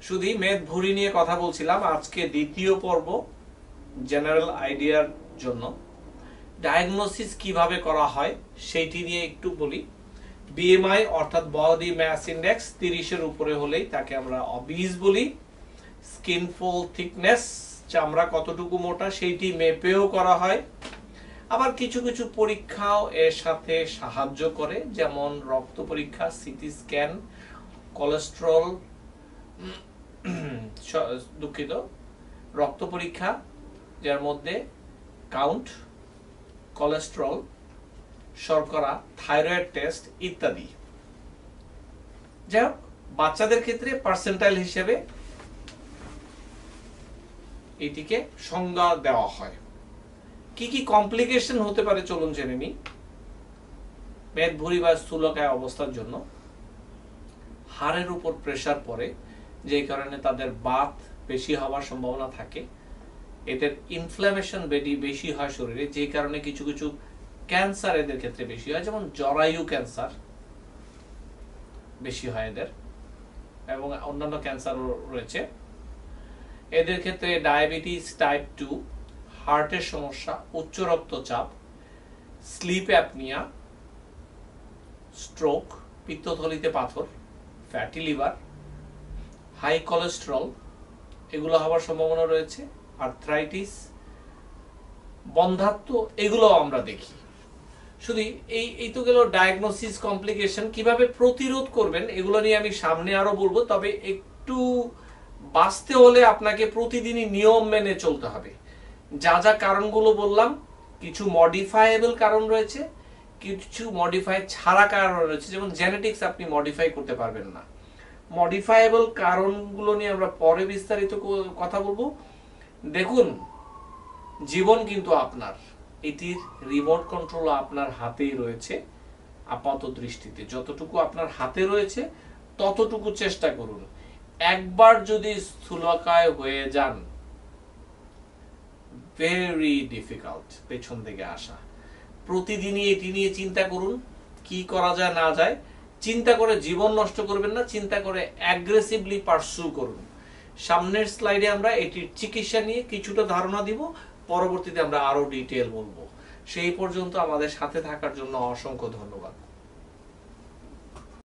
শুধু মেদ ভুঁড়ি নিয়ে কথা বলছিলাম, আজকে দ্বিতীয় পর্ব জেনারেল আইডিয়ার জন্য ডায়াগনোসিস কিভাবে করা হয় সেইটি নিয়ে একটু বলি। বিএমআই অর্থাৎ বডি মাস ইন্ডেক্স 30-এর উপরে হলেই তাকে আমরা অবিজ বলি। স্কিন ফোল থিকনেস, চামড়া কতটুকু মোটা সেইটি মেপেও করা হয়। আবার কিছু কিছু পরীক্ষাও এর সাথে সাহায্য করে, যেমন রক্ত পরীক্ষা, সিটি স্ক্যান, কোলেস্টেরল, দুঃখিত, রক্ত পরীক্ষা যার মধ্যে কাউন্ট, কোলেস্টেরল, শর্করা, থাইরয়েড টেস্ট ইত্যাদি। যাই হোক, বাচ্চাদের ক্ষেত্রে পার্সেন্টাইল হিসেবে এটিকে সংজ্ঞা দেওয়া হয়। কি কি কমপ্লিকেশন হতে পারে চলুন জেনে নিই। মেদ ভুঁড়ি বা স্থূলকায় অবস্থার জন্য হাড়ের উপর প্রেসার পড়ে, যে কারণে তাদের বাত বেশি হওয়ার সম্ভাবনা থাকে। এদের ইনফ্ল্যামেশন বেশি হয় শরীরে, যে কারণে কিছু কিছু ক্যান্সার এদের ক্ষেত্রে বেশি হয়, যেমন জরায়ু ক্যান্সার বেশি হয় এদের, এবং অন্যান্য ক্যান্সারও রয়েছে। এদের ক্ষেত্রে ডায়াবেটিস টাইপ 2, হার্টের সমস্যা, উচ্চ রক্তচাপ, স্লিপ অ্যাপনিয়া, স্ট্রোক, পিত্তথলিতে পাথর, ফ্যাটি লিভার, হাই কোলেস্টেরল এগুলো হওয়ার সম্ভাবনা রয়েছে। আর্থ্রাইটিস, বন্ধ্যাত্ব এগুলো আমরা দেখি। শুধু এই তো গেল ডায়াগনোসিস, কমপ্লিকেশন। কিভাবে প্রতিরোধ করবেন এগুলো নিয়ে আমি সামনে আরো বলবো, তবে একটু বাঁচতে হলে আপনাকে প্রতিদিনই নিয়ম মেনে চলতে হবে। যা যা কারণগুলো বললাম, কিছু মডিফায়েবল কারণ রয়েছে, কিছু মডিফাই ছাড়া কারণ রয়েছে, যেমন জেনেটিক্স আপনি মডিফাই করতে পারবেন না। মডিফায়েবল কারণগুলো নিয়ে আমরা পরে বিস্তারিত কথা বলবো। দেখুন, জীবন কিন্তু আপনার, এটির রিমোট কন্ট্রোল আপনার হাতেই রয়েছে। আপাত দৃষ্টিতে যতটুকু আপনার হাতে রয়েছে ততটুকু চেষ্টা করুন। একবার যদি স্থূলকায় হয়ে যান, ভেরি ডিফিকাল্ট পেছন থেকে আসা। প্রতিদিনই এটি নিয়ে চিন্তা করুন, কি করা যায় না যায়। চিন্তা করে জীবন নষ্ট করবেন না, চিন্তা করে অ্যাগ্রেসিভলি পারসু করুন। সামনের স্লাইডে আমরা এটির চিকিৎসা নিয়ে কিছুটা ধারণা দিব, পরবর্তীতে আমরা আরো ডিটেইল বলবো। সেই পর্যন্ত আমাদের সাথে থাকার জন্য অসংখ্য ধন্যবাদ।